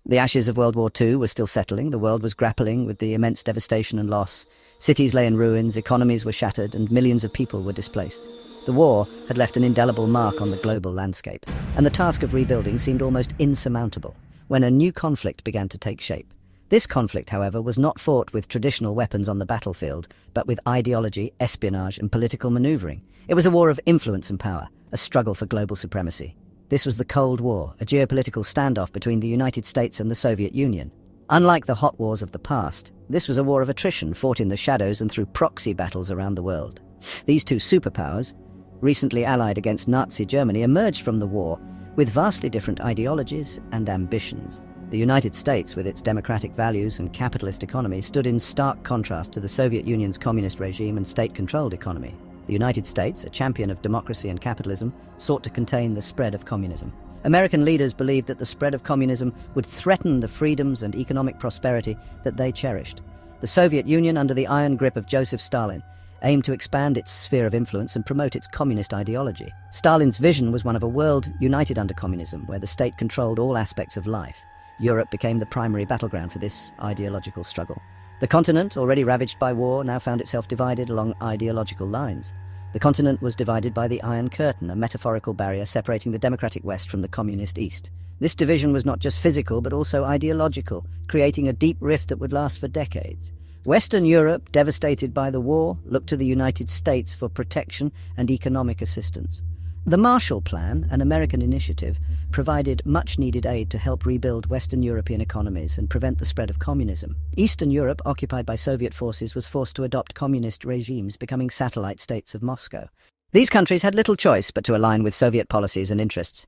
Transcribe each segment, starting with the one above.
The ashes of World War II were still settling. The world was grappling with the immense devastation and loss. Cities lay in ruins, economies were shattered, and millions of people were displaced. The war had left an indelible mark on the global landscape, and the task of rebuilding seemed almost insurmountable when a new conflict began to take shape. This conflict, however, was not fought with traditional weapons on the battlefield, but with ideology, espionage, and political maneuvering. It was a war of influence and power, a struggle for global supremacy. This was the Cold War, a geopolitical standoff between the United States and the Soviet Union. Unlike the hot wars of the past, this was a war of attrition fought in the shadows and through proxy battles around the world. These two superpowers, recently allied against Nazi Germany, emerged from the war with vastly different ideologies and ambitions. The United States, with its democratic values and capitalist economy, stood in stark contrast to the Soviet Union's communist regime and state-controlled economy. The United States, a champion of democracy and capitalism, sought to contain the spread of communism. American leaders believed that the spread of communism would threaten the freedoms and economic prosperity that they cherished. The Soviet Union, under the iron grip of Joseph Stalin, aimed to expand its sphere of influence and promote its communist ideology. Stalin's vision was one of a world united under communism, where the state controlled all aspects of life. Europe became the primary battleground for this ideological struggle. The continent, already ravaged by war, now found itself divided along ideological lines. The continent was divided by the Iron Curtain, a metaphorical barrier separating the democratic West from the communist East. This division was not just physical, but also ideological, creating a deep rift that would last for decades. Western Europe, devastated by the war, looked to the United States for protection and economic assistance. The Marshall Plan, an American initiative, provided much-needed aid to help rebuild Western European economies and prevent the spread of communism. Eastern Europe, occupied by Soviet forces, was forced to adopt communist regimes, becoming satellite states of Moscow. These countries had little choice but to align with Soviet policies and interests.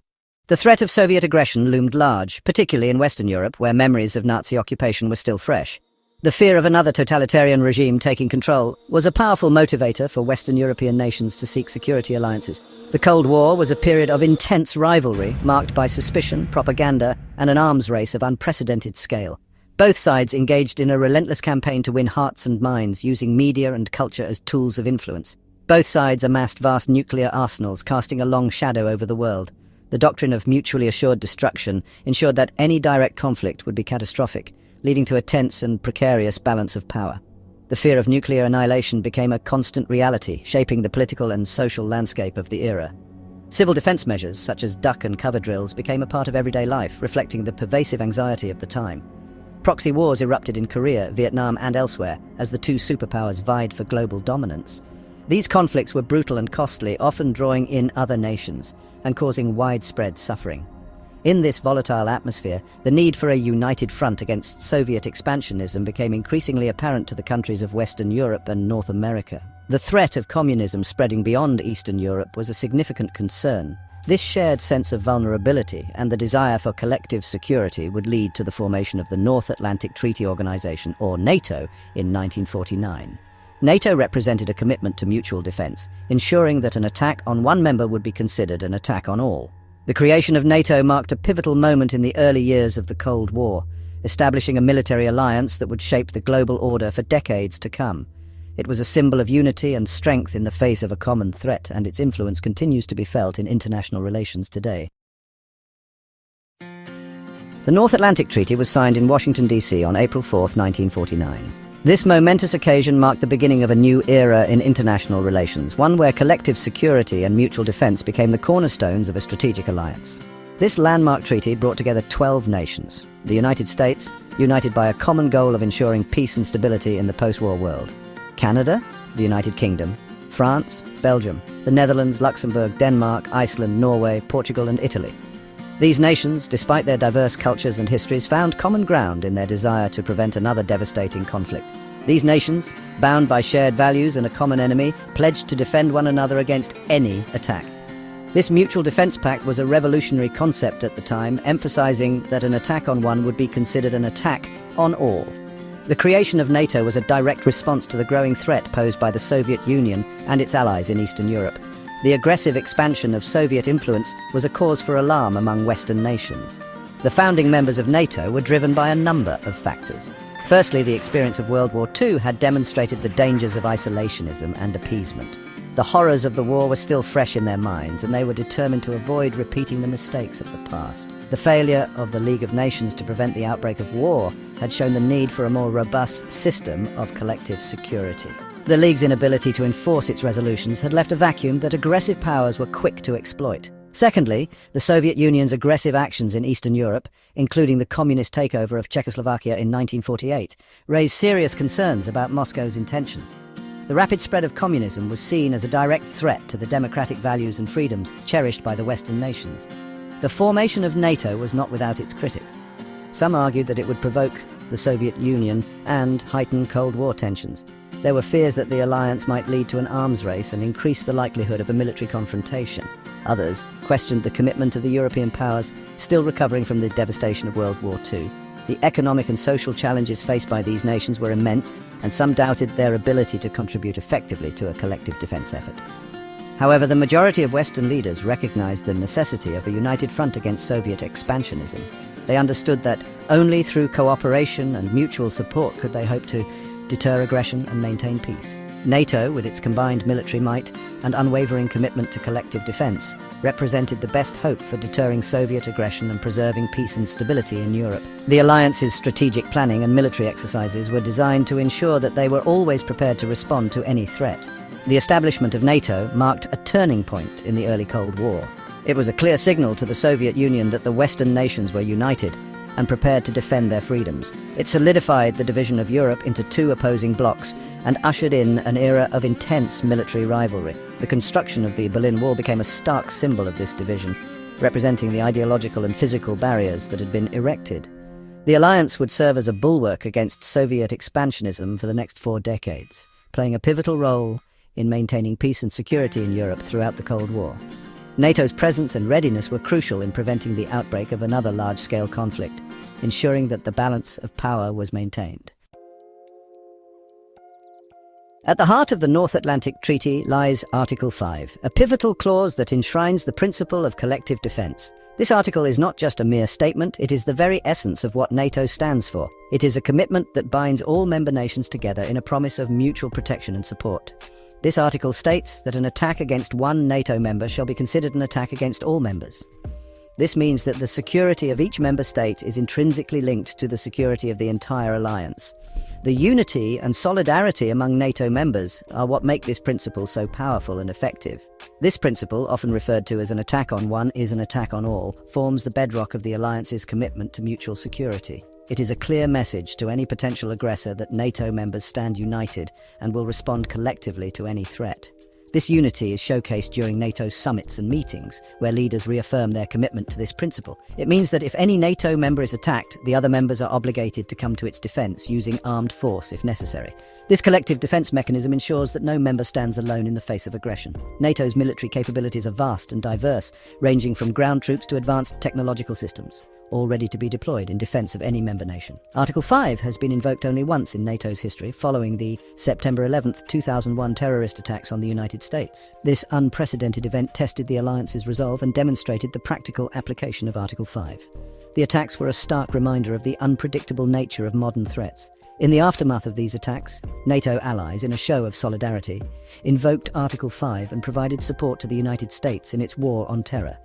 The threat of Soviet aggression loomed large, particularly in Western Europe, where memories of Nazi occupation were still fresh. The fear of another totalitarian regime taking control was a powerful motivator for Western European nations to seek security alliances. The Cold War was a period of intense rivalry, marked by suspicion, propaganda, and an arms race of unprecedented scale. Both sides engaged in a relentless campaign to win hearts and minds, using media and culture as tools of influence. Both sides amassed vast nuclear arsenals, casting a long shadow over the world. The doctrine of mutually assured destruction ensured that any direct conflict would be catastrophic, leading to a tense and precarious balance of power. The fear of nuclear annihilation became a constant reality, shaping the political and social landscape of the era. Civil defense measures, such as duck and cover drills, became a part of everyday life, reflecting the pervasive anxiety of the time. Proxy wars erupted in Korea, Vietnam, and elsewhere, as the two superpowers vied for global dominance. These conflicts were brutal and costly, often drawing in other nations and causing widespread suffering. In this volatile atmosphere, the need for a united front against Soviet expansionism became increasingly apparent to the countries of Western Europe and North America. The threat of communism spreading beyond Eastern Europe was a significant concern. This shared sense of vulnerability and the desire for collective security would lead to the formation of the North Atlantic Treaty Organization, or NATO, in 1949. NATO represented a commitment to mutual defense, ensuring that an attack on one member would be considered an attack on all. The creation of NATO marked a pivotal moment in the early years of the Cold War, establishing a military alliance that would shape the global order for decades to come. It was a symbol of unity and strength in the face of a common threat, and its influence continues to be felt in international relations today. The North Atlantic Treaty was signed in Washington, D.C. on April 4, 1949. This momentous occasion marked the beginning of a new era in international relations, one where collective security and mutual defense became the cornerstones of a strategic alliance. This landmark treaty brought together 12 nations. The United States, united by a common goal of ensuring peace and stability in the post-war world. Canada, the United Kingdom, France, Belgium, the Netherlands, Luxembourg, Denmark, Iceland, Norway, Portugal, and Italy. These nations, despite their diverse cultures and histories, found common ground in their desire to prevent another devastating conflict. These nations, bound by shared values and a common enemy, pledged to defend one another against any attack. This mutual defense pact was a revolutionary concept at the time, emphasizing that an attack on one would be considered an attack on all. The creation of NATO was a direct response to the growing threat posed by the Soviet Union and its allies in Eastern Europe. The aggressive expansion of Soviet influence was a cause for alarm among Western nations. The founding members of NATO were driven by a number of factors. Firstly, the experience of World War II had demonstrated the dangers of isolationism and appeasement. The horrors of the war were still fresh in their minds, and they were determined to avoid repeating the mistakes of the past. The failure of the League of Nations to prevent the outbreak of war had shown the need for a more robust system of collective security. The League's inability to enforce its resolutions had left a vacuum that aggressive powers were quick to exploit. Secondly, the Soviet Union's aggressive actions in Eastern Europe, including the communist takeover of Czechoslovakia in 1948, raised serious concerns about Moscow's intentions. The rapid spread of communism was seen as a direct threat to the democratic values and freedoms cherished by the Western nations. The formation of NATO was not without its critics. Some argued that it would provoke the Soviet Union and heighten Cold War tensions. There were fears that the alliance might lead to an arms race and increase the likelihood of a military confrontation. Others questioned the commitment of the European powers, still recovering from the devastation of World War II. The economic and social challenges faced by these nations were immense, and some doubted their ability to contribute effectively to a collective defense effort. However, the majority of Western leaders recognized the necessity of a united front against Soviet expansionism. They understood that only through cooperation and mutual support could they hope to deter aggression and maintain peace. NATO, with its combined military might and unwavering commitment to collective defense, represented the best hope for deterring Soviet aggression and preserving peace and stability in Europe. The alliance's strategic planning and military exercises were designed to ensure that they were always prepared to respond to any threat. The establishment of NATO marked a turning point in the early Cold War. It was a clear signal to the Soviet Union that the Western nations were united and prepared to defend their freedoms. It solidified the division of Europe into two opposing blocs and ushered in an era of intense military rivalry. The construction of the Berlin Wall became a stark symbol of this division, representing the ideological and physical barriers that had been erected. The alliance would serve as a bulwark against Soviet expansionism for the next 4 decades, playing a pivotal role in maintaining peace and security in Europe throughout the Cold War. NATO's presence and readiness were crucial in preventing the outbreak of another large-scale conflict, ensuring that the balance of power was maintained. At the heart of the North Atlantic Treaty lies Article 5, a pivotal clause that enshrines the principle of collective defense. This article is not just a mere statement, it is the very essence of what NATO stands for. It is a commitment that binds all member nations together in a promise of mutual protection and support. This article states that an attack against one NATO member shall be considered an attack against all members. This means that the security of each member state is intrinsically linked to the security of the entire alliance. The unity and solidarity among NATO members are what make this principle so powerful and effective. This principle, often referred to as an attack on one is an attack on all, forms the bedrock of the alliance's commitment to mutual security. It is a clear message to any potential aggressor that NATO members stand united and will respond collectively to any threat. This unity is showcased during NATO's summits and meetings, where leaders reaffirm their commitment to this principle. It means that if any NATO member is attacked, the other members are obligated to come to its defense, using armed force if necessary. This collective defense mechanism ensures that no member stands alone in the face of aggression. NATO's military capabilities are vast and diverse, ranging from ground troops to advanced technological systems, all ready to be deployed in defense of any member nation. Article 5 has been invoked only once in NATO's history, following the September 11, 2001 terrorist attacks on the United States. This unprecedented event tested the alliance's resolve and demonstrated the practical application of Article 5. The attacks were a stark reminder of the unpredictable nature of modern threats. In the aftermath of these attacks, NATO allies, in a show of solidarity, invoked Article 5 and provided support to the United States in its war on terror.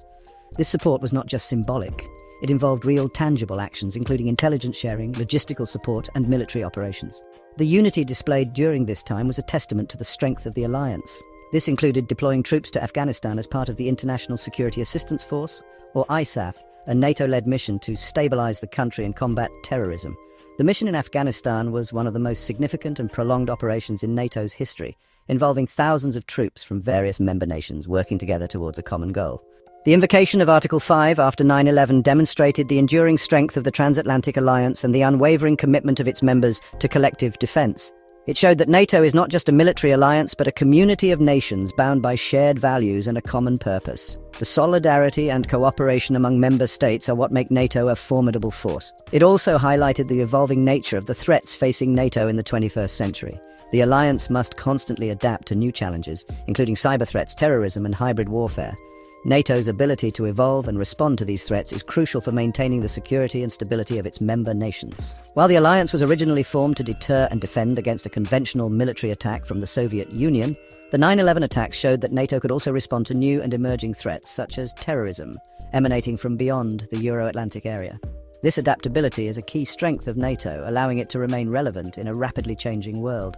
This support was not just symbolic. It involved real, tangible actions, including intelligence sharing, logistical support, and military operations. The unity displayed during this time was a testament to the strength of the alliance. This included deploying troops to Afghanistan as part of the International Security Assistance Force, or ISAF, a NATO-led mission to stabilize the country and combat terrorism. The mission in Afghanistan was one of the most significant and prolonged operations in NATO's history, involving thousands of troops from various member nations working together towards a common goal. The invocation of Article 5 after 9/11 demonstrated the enduring strength of the transatlantic alliance and the unwavering commitment of its members to collective defense. It showed that NATO is not just a military alliance, but a community of nations bound by shared values and a common purpose. The solidarity and cooperation among member states are what make NATO a formidable force. It also highlighted the evolving nature of the threats facing NATO in the 21st century. The alliance must constantly adapt to new challenges, including cyber threats, terrorism, and hybrid warfare. NATO's ability to evolve and respond to these threats is crucial for maintaining the security and stability of its member nations. While the alliance was originally formed to deter and defend against a conventional military attack from the Soviet Union, The 9/11 attacks showed that NATO could also respond to new and emerging threats such as terrorism, emanating from beyond the Euro-Atlantic area. This adaptability is a key strength of NATO, allowing it to remain relevant in a rapidly changing world.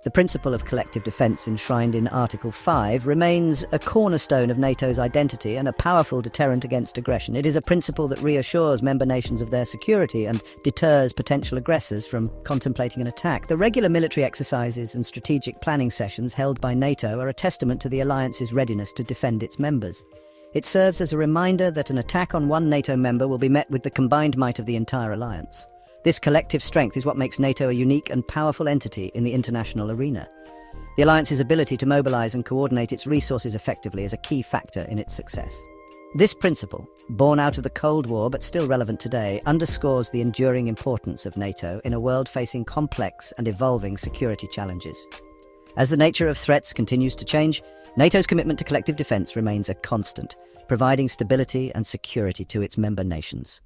The principle of collective defence enshrined in Article 5 remains a cornerstone of NATO's identity and a powerful deterrent against aggression. It is a principle that reassures member nations of their security and deters potential aggressors from contemplating an attack. The regular military exercises and strategic planning sessions held by NATO are a testament to the alliance's readiness to defend its members. It serves as a reminder that an attack on one NATO member will be met with the combined might of the entire alliance. This collective strength is what makes NATO a unique and powerful entity in the international arena. The alliance's ability to mobilize and coordinate its resources effectively is a key factor in its success. This principle, born out of the Cold War but still relevant today, underscores the enduring importance of NATO in a world facing complex and evolving security challenges. As the nature of threats continues to change, NATO's commitment to collective defense remains a constant, providing stability and security to its member nations.